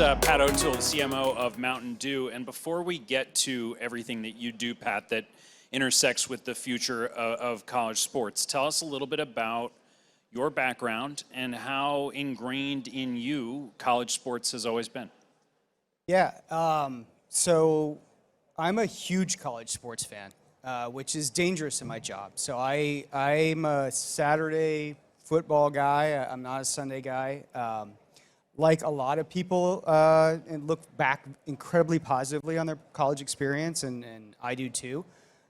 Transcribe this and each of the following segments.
Pat O'Toole, the CMO of Mountain Dew. And before we get to everything that you do, Pat, that intersects with the future of college sports, tell us a little bit about your background and how ingrained in you college sports has always been. Yeah, so I'm a huge college sports fan, which is dangerous in my job. So I'm a Saturday football guy. I'm not a Sunday guy. Like a lot of people, and look back incredibly positively on their college experience, and I do too.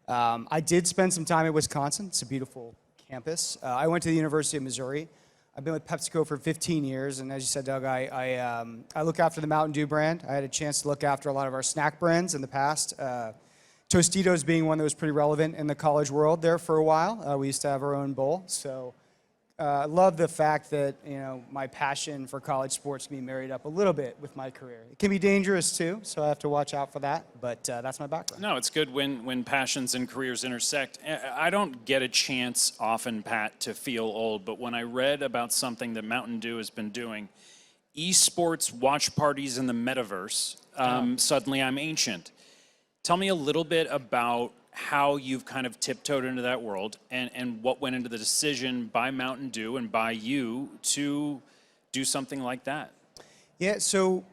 I did spend some time at Wisconsin. It's a beautiful campus. I went to the University of Missouri. I've been with PepsiCo for 15 years, and as you said, Doug, I look after the Mountain Dew brand. I had a chance to look after a lot of our snack brands in the past. Tostitos being one that was pretty relevant in the college world there for a while. We used to have our own bowl, so I love the fact that my passion for college sports can be married up a little bit with my career. It can be dangerous too, so I have to watch out for that. But that's my background. No, it's good when passions and careers intersect. I don't get a chance often, Pat, to feel old, but when I read about something that Mountain Dew has been doing, esports watch parties in the metaverse, suddenly I'm ancient. Tell me a little bit about how you've kind of tiptoed into that world and what went into the decision by Mountain Dew and by you to do something like that. Yeah, so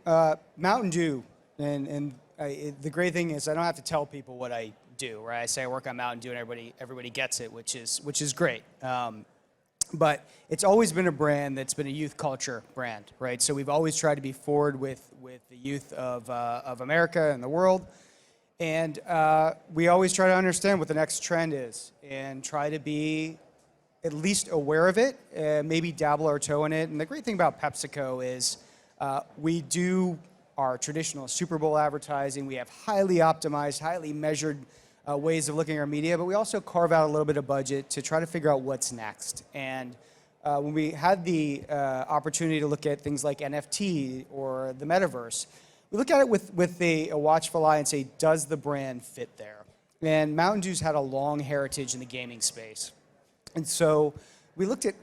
Mountain Dew, and the great thing is I don't have to tell people what I do, right? I say I work on Mountain Dew and everybody gets it, which is great. But it's always been a brand that's been a youth culture brand, right? So we've always tried to be forward with the youth of America and the world. And we always try to understand what the next trend is and try to be at least aware of it, maybe dabble our toe in it. And the great thing about PepsiCo is we do our traditional Super Bowl advertising. We have highly optimized, highly measured ways of looking at our media, but we also carve out a little bit of budget to try to figure out what's next. And when we had the opportunity to look at things like NFT or the metaverse, we look at it with a watchful eye and say, does the brand fit there? And Mountain Dew's had a long heritage in the gaming space. And so we looked at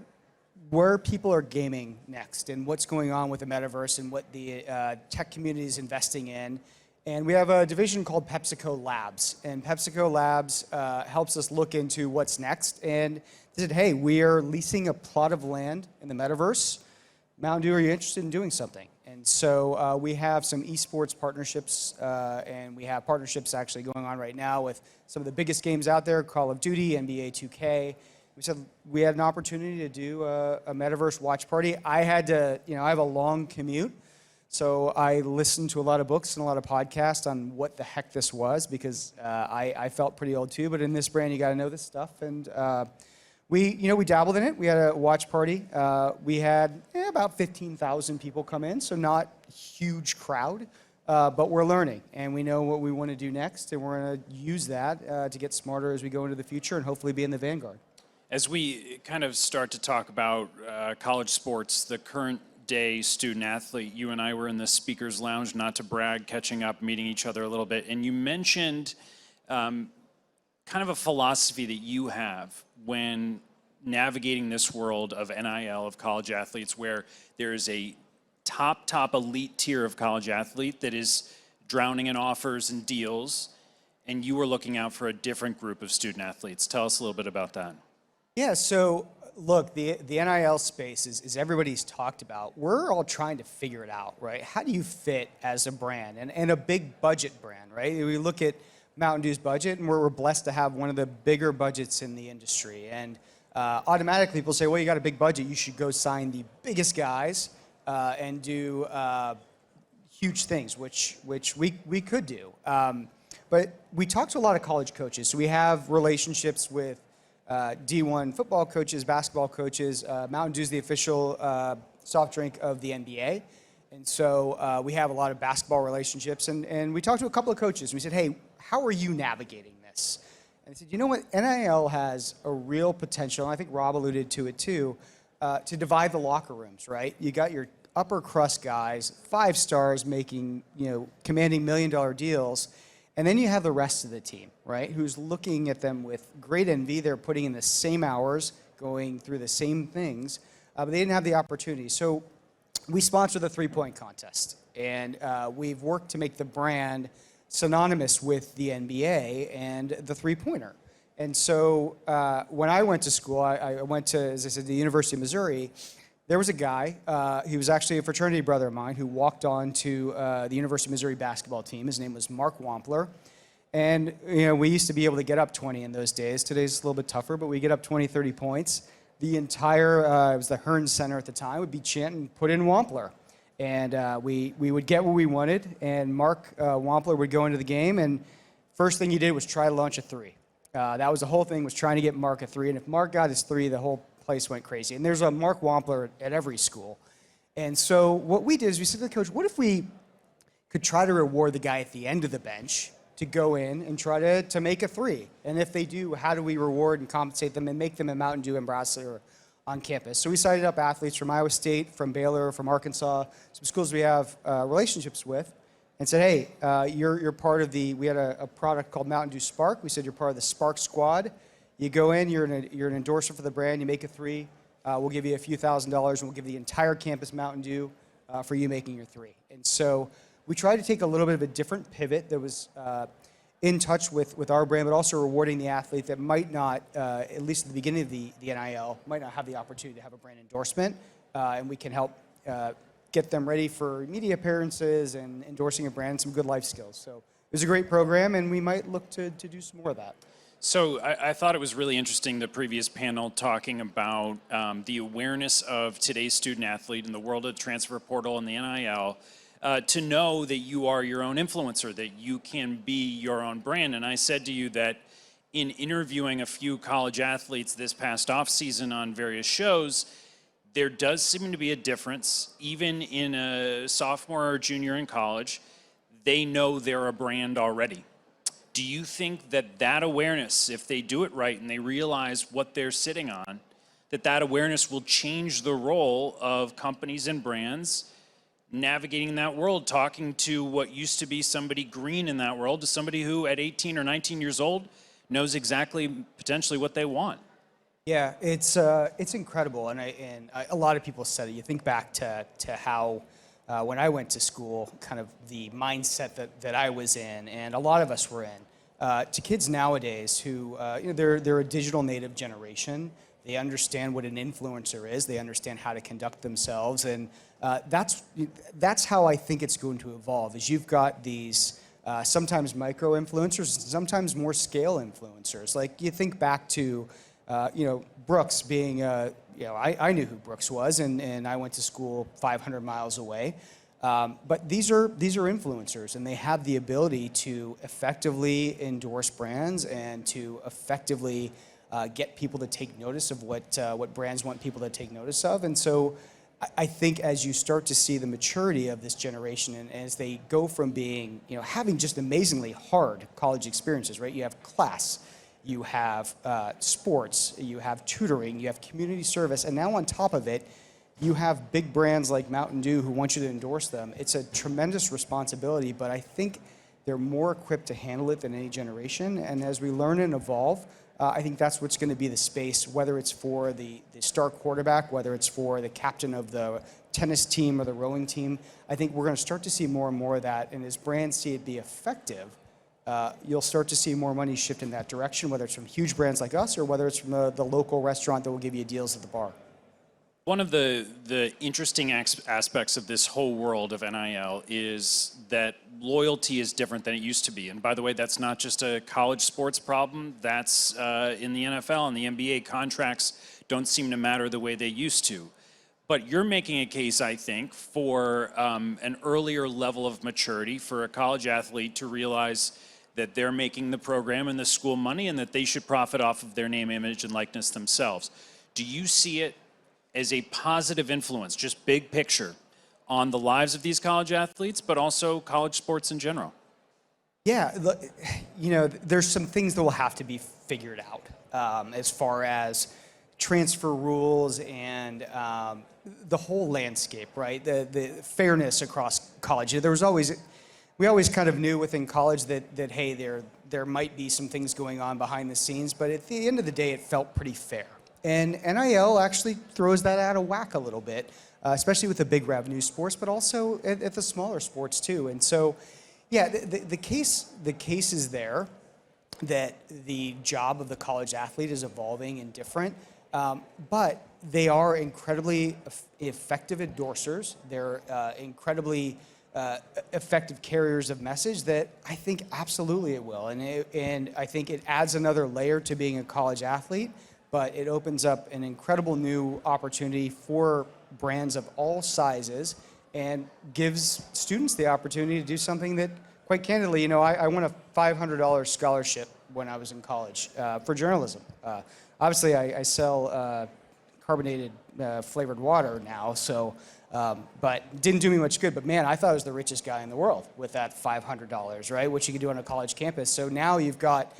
where people are gaming next and what's going on with the metaverse and what the tech community is investing in. And we have a division called PepsiCo Labs. And PepsiCo Labs helps us look into what's next. And they said, hey, we are leasing a plot of land in the metaverse. Mountain Dew, are you interested in doing something? And so we have some esports partnerships, and we have partnerships actually going on right now with some of the biggest games out there, Call of Duty, NBA 2K. We said we had an opportunity to do a metaverse watch party. I had to, I have a long commute, so I listened to a lot of books and a lot of podcasts on what the heck this was because I felt pretty old too, but in this brand you got to know this stuff. And we dabbled in it. We had a watch party. We had about 15,000 people come in, so not a huge crowd, but we're learning, and we know what we want to do next, and we're going to use that to get smarter as we go into the future and hopefully be in the vanguard. As we kind of start to talk about college sports, the current day student athlete, you and I were in the speaker's lounge, not to brag, catching up, meeting each other a little bit, and you mentioned kind of a philosophy that you have when navigating this world of NIL, of college athletes, where there is a top elite tier of college athlete that is drowning in offers and deals, and you were looking out for a different group of student athletes. Tell us a little bit about that. Yeah, so look, the NIL space is everybody's talked about. We're all trying to figure it out, right? How do you fit as a brand and a big budget brand, right? We look at Mountain Dew's budget, and we're blessed to have one of the bigger budgets in the industry. And automatically people say, well, you got a big budget, you should go sign the biggest guys and do huge things, which we could do. But we talk to a lot of college coaches. So we have relationships with D1 football coaches, basketball coaches. Mountain Dew's the official soft drink of the NBA. And so we have a lot of basketball relationships. And we talked to a couple of coaches. And we said, hey, how are you navigating this? And I said, you know what? NIL has a real potential, and I think Rob alluded to it too, to divide the locker rooms, right? You got your upper crust guys, 5 stars making, commanding $1 million deals. And then you have the rest of the team, right, who's looking at them with great envy. They're putting in the same hours, going through the same things, but they didn't have the opportunity. So we sponsor the 3-point contest. And we've worked to make the brand synonymous with the NBA and the three-pointer. And so when I went to school, I went to, as I said, the University of Missouri. There was a guy, he was actually a fraternity brother of mine, who walked on to the University of Missouri basketball team. His name was Mark Wampler. And we used to be able to get up 20 in those days. Today's a little bit tougher, but we get up 20, 30 points. The entire, it was the Hearn Center at the time, would be chanting, "Put in Wampler." And we would get what we wanted, and Mark Wampler would go into the game, and first thing he did was try to launch a three. That was the whole thing, was trying to get Mark a three, and if Mark got his three, the whole place went crazy. And there's a Mark Wampler at every school. And so what we did is we said to the coach, what if we could try to reward the guy at the end of the bench to go in and try to make a three? And if they do, how do we reward and compensate them and make them a Mountain Dew ambassador on campus? So we signed up athletes from Iowa State, from Baylor, from Arkansas, some schools we have relationships with, and said, hey, you're part of we had a product called Mountain Dew Spark. We said you're part of the Spark Squad. You go in, you're an endorser for the brand, you make a three, we'll give you a few $1,000s, and we'll give the entire campus Mountain Dew for you making your three. And so we tried to take a little bit of a different pivot that was in touch with our brand, but also rewarding the athlete that might not, at least at the beginning of the NIL, might not have the opportunity to have a brand endorsement, and we can help get them ready for media appearances and endorsing a brand and some good life skills. So it was a great program, and we might look to do some more of that. So I thought it was really interesting, the previous panel talking about the awareness of today's student athlete in the world of the transfer portal and the NIL, to know that you are your own influencer, that you can be your own brand. And I said to you that in interviewing a few college athletes this past offseason on various shows, there does seem to be a difference. Even in a sophomore or junior in college, they know they're a brand already. Do you think that awareness, if they do it right and they realize what they're sitting on, that awareness will change the role of companies and brands navigating that world, talking to what used to be somebody green in that world to somebody who at 18 or 19 years old knows exactly potentially what they want? Yeah, it's incredible, and a lot of people said it. You think back to how when I went to school, kind of the mindset that I was in, and a lot of us were in, to kids nowadays who they're a digital native generation. They understand what an influencer is. They understand how to conduct themselves, and that's how I think it's going to evolve. Is you've got these sometimes micro influencers, sometimes more scale influencers. Like you think back to Brooks being I knew who Brooks was, and I went to school 500 miles away. But these are influencers, and they have the ability to effectively endorse brands and to effectively get people to take notice of what brands want people to take notice of. And so I think as you start to see the maturity of this generation, and as they go from being, having just amazingly hard college experiences, right? You have class, you have sports, you have tutoring, you have community service, and now on top of it, you have big brands like Mountain Dew who want you to endorse them. It's a tremendous responsibility, but I think they're more equipped to handle it than any generation. And as we learn and evolve, I think that's what's going to be the space, whether it's for the star quarterback, whether it's for the captain of the tennis team or the rowing team. I think we're going to start to see more and more of that. And as brands see it be effective, you'll start to see more money shift in that direction, whether it's from huge brands like us or whether it's from the local restaurant that will give you deals at the bar. One of the interesting aspects of this whole world of NIL is that loyalty is different than it used to be. And by the way, that's not just a college sports problem. That's in the NFL and the NBA. Contracts don't seem to matter the way they used to. But you're making a case, I think, for an earlier level of maturity for a college athlete to realize that they're making the program and the school money and that they should profit off of their name, image, and likeness themselves. Do you see it as a positive influence, just big picture, on the lives of these college athletes, but also college sports in general? Yeah, there's some things that will have to be figured out as far as transfer rules and the whole landscape, right? The fairness across college. We always kind of knew within college that hey, there might be some things going on behind the scenes, but at the end of the day, it felt pretty fair. And NIL actually throws that out of whack a little bit especially with the big revenue sports, but also at the smaller sports too. And so, yeah, the case is there that the job of the college athlete is evolving and different, but they are incredibly effective endorsers. They're incredibly effective carriers of message that I think absolutely it will. And I think it adds another layer to being a college athlete, but it opens up an incredible new opportunity for brands of all sizes and gives students the opportunity to do something that, quite candidly, I won a $500 scholarship when I was in college for journalism. Obviously, I sell carbonated flavored water now, so but didn't do me much good. But man, I thought I was the richest guy in the world with that $500, right? Which you could do on a college campus. So now you've got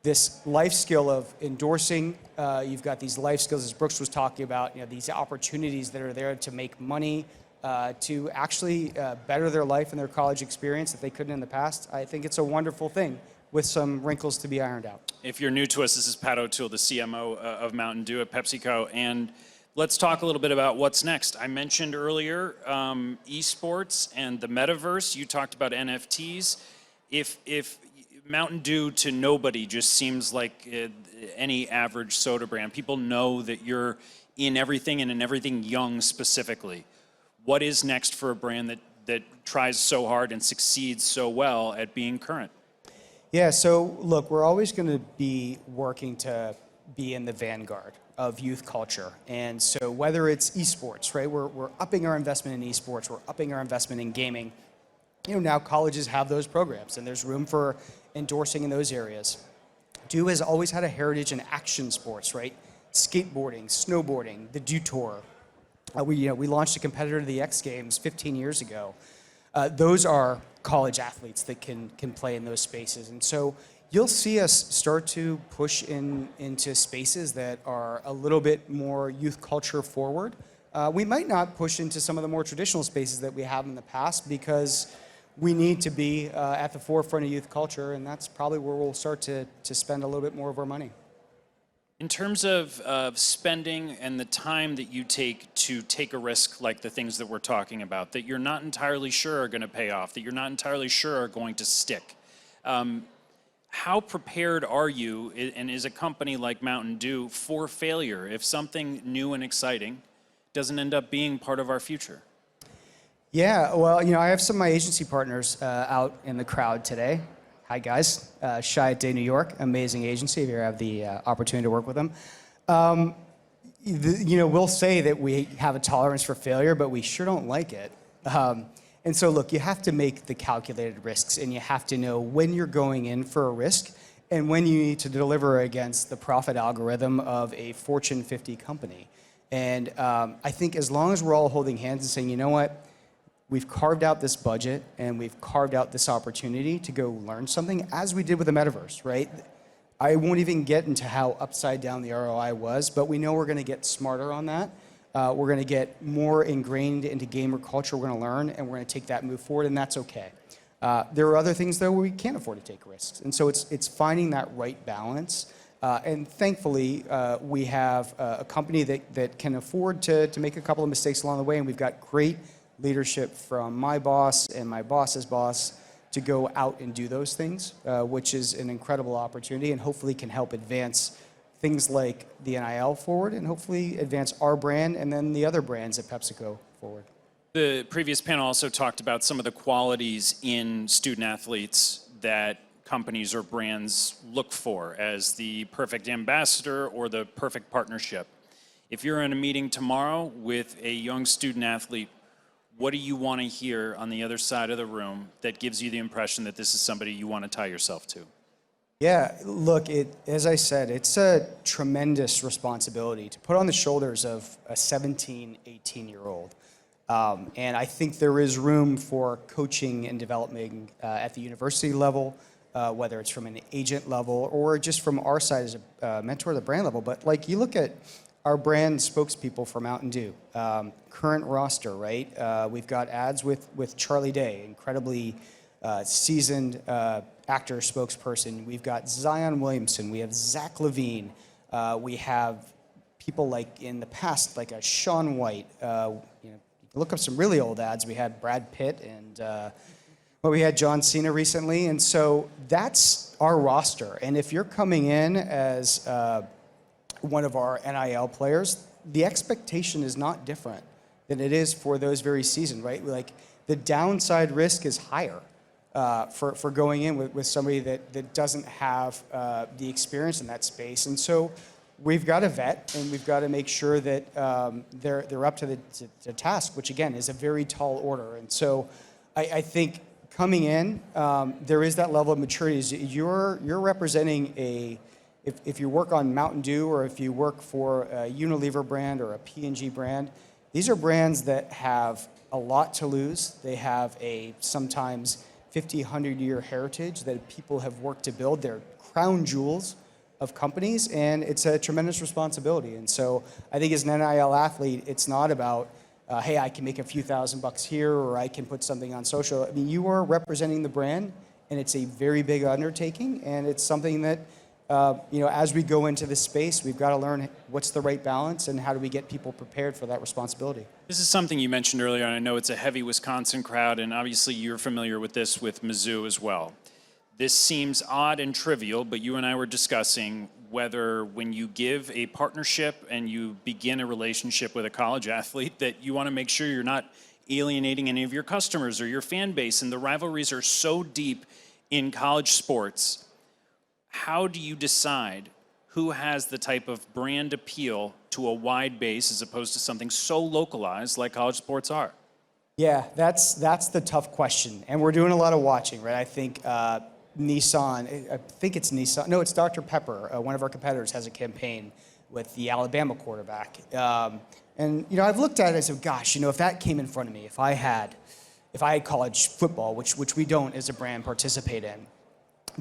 this life skill of endorsing. You've got these life skills, as Brooks was talking about, these opportunities that are there to make money, to actually better their life and their college experience that they couldn't in the past. I think it's a wonderful thing with some wrinkles to be ironed out. If you're new to us, this is Pat O'Toole, the CMO of Mountain Dew at PepsiCo, and let's talk a little bit about what's next. I mentioned earlier esports and the metaverse. You talked about NFTs. If Mountain Dew to nobody just seems like any average soda brand, people know that you're in everything and in everything young specifically. What is next for a brand that tries so hard and succeeds so well at being current? Yeah, so look, we're always going to be working to be in the vanguard of youth culture. And so whether it's esports, right, we're upping our investment in esports, we're upping our investment in gaming. Now colleges have those programs and there's room for endorsing in those areas. Dew has always had a heritage in action sports, right? Skateboarding, snowboarding, the Dew Tour. We launched a competitor to the X Games 15 years ago. Those are college athletes that can play in those spaces. And so you'll see us start to push into spaces that are a little bit more youth culture forward. We might not push into some of the more traditional spaces that we have in the past because we need to be at the forefront of youth culture, and that's probably where we'll start to spend a little bit more of our money. In terms of spending and the time that you take to take a risk like the things that we're talking about, that you're not entirely sure are going to pay off, that you're not entirely sure are going to stick, how prepared are you, and is a company like Mountain Dew, for failure if something new and exciting doesn't end up being part of our future? Yeah, well, I have some of my agency partners out in the crowd today. Hi, guys. Shy at AWNewYork, amazing agency, if you ever have the opportunity to work with them. We'll say that we have a tolerance for failure, but we sure don't like it. And so, look, you have to make the calculated risks, and you have to know when you're going in for a risk and when you need to deliver against the profit algorithm of a Fortune 50 company. And I think as long as we're all holding hands and saying, you know what, we've carved out this budget and we've carved out this opportunity to go learn something, as we did with the metaverse, right? I won't even get into how upside down the ROI was, but we know we're going to get smarter on that. We're going to get more ingrained into gamer culture. We're going to learn, and we're going to take that move forward, and that's okay. There are other things, though, where we can't afford to take risks. And so it's finding that right balance. And thankfully, we have a company that can afford to make a couple of mistakes along the way, and we've got great leadership from my boss and my boss's boss to go out and do those things, which is an incredible opportunity and hopefully can help advance things like the NIL forward and hopefully advance our brand and then the other brands at PepsiCo forward. The previous panel also talked about some of the qualities in student athletes that companies or brands look for as the perfect ambassador or the perfect partnership. If you're in a meeting tomorrow with a young student athlete, what do you want to hear on the other side of the room that gives you the impression that this is somebody you want to tie yourself to? Yeah, look, as I said, it's a tremendous responsibility to put on the shoulders of a 17, 18-year-old. And I think there is room for coaching and development at the university level, whether it's from an agent level or just from our side as a mentor at the brand level. But like you look at our brand spokespeople for Mountain Dew, current roster, right? We've got ads with Charlie Day, incredibly seasoned actor spokesperson. We've got Zion Williamson. We have Zach Levine. We have people like in the past, like a Shaun White. You know, look up some really old ads. We had Brad Pitt and we had John Cena recently, and so that's our roster. And if you're coming in as one of our NIL players, the expectation is not different than it is for those very seasons, right? Like the downside risk is higher for going in with somebody that doesn't have the experience in that space. And so we've got to vet, and we've got to make sure that they're up to the task, which again is a very tall order. And so I think coming in, there is that level of maturity. You're representing if you work on Mountain Dew or if you work for a Unilever brand or a P&G brand, these are brands that have a lot to lose. They have a sometimes 50, 100-year heritage that people have worked to build. They're crown jewels of companies, and it's a tremendous responsibility. And so I think as an NIL athlete, it's not about, hey, I can make a few $1,000 here, or I can put something on social. I mean, you are representing the brand, and it's a very big undertaking, and it's something that, you know, as we go into this space, we've got to learn what's the right balance and how do we get people prepared for that responsibility. This is something you mentioned earlier, and I know it's a heavy Wisconsin crowd, and obviously you're familiar with this with Mizzou as well. This seems odd and trivial, but you and I were discussing whether when you give a partnership and you begin a relationship with a college athlete that you want to make sure you're not alienating any of your customers or your fan base, and the rivalries are so deep in college sports. How do you decide who has the type of brand appeal to a wide base as opposed to something so localized like college sports are? Yeah, that's the tough question, and we're doing a lot of watching, right? I think Nissan, I think it's Nissan. No, it's Dr. Pepper. One of our competitors has a campaign with the Alabama quarterback, and you know, I've looked at it and I said, gosh, you know, if that came in front of me, if I had college football, which we don't as a brand participate in,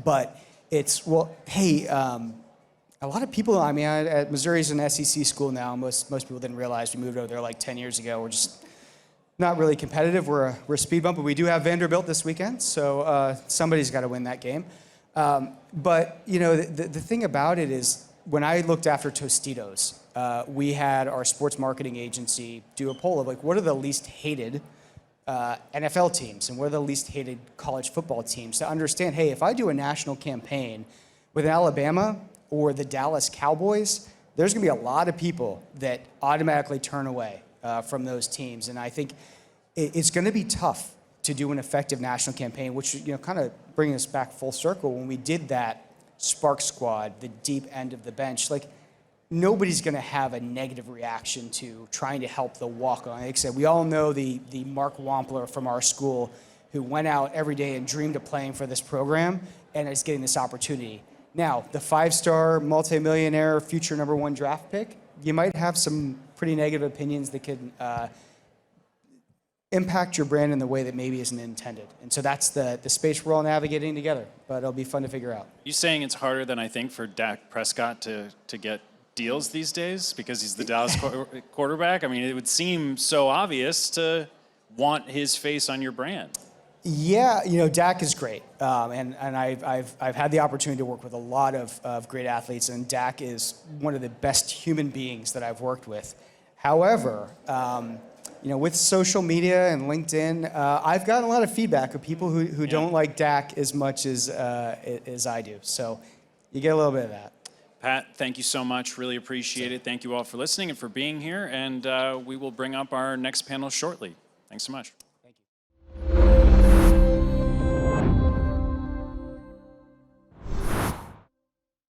but it's, well, hey, a lot of people, I mean, at Missouri's an SEC school now. Most people didn't realize we moved over there like 10 years ago. We're just not really competitive. We're a speed bump, but we do have Vanderbilt this weekend, so somebody's got to win that game. But, you know, the thing about it is when I looked after Tostitos, we had our sports marketing agency do a poll of like, what are the least hated NFL teams and what are the least hated college football teams, to understand, hey, if I do a national campaign with Alabama or the Dallas Cowboys, there's going to be a lot of people that automatically turn away from those teams. And I think it's going to be tough to do an effective national campaign, which, you know, kind of bringing us back full circle. When we did that Spark Squad, the deep end of the bench, like, nobody's going to have a negative reaction to trying to help the walk-on. Like I said, we all know the Mark Wampler from our school who went out every day and dreamed of playing for this program and is getting this opportunity. Now, the 5-star multimillionaire future #1 draft pick, you might have some pretty negative opinions that could impact your brand in the way that maybe isn't intended. And so that's the space we're all navigating together, but it'll be fun to figure out. You saying it's harder than I think for Dak Prescott to get deals these days because he's the Dallas quarterback? I mean, it would seem so obvious to want his face on your brand. Yeah, you know, Dak is great, and I've had the opportunity to work with a lot of great athletes, and Dak is one of the best human beings that I've worked with. However, you know, with social media and LinkedIn, I've gotten a lot of feedback of people who don't like Dak as much as I do. So you get a little bit of that. Pat, thank you so much. Really appreciate it. Thank you all for listening and for being here. And we will bring up our next panel shortly. Thanks so much.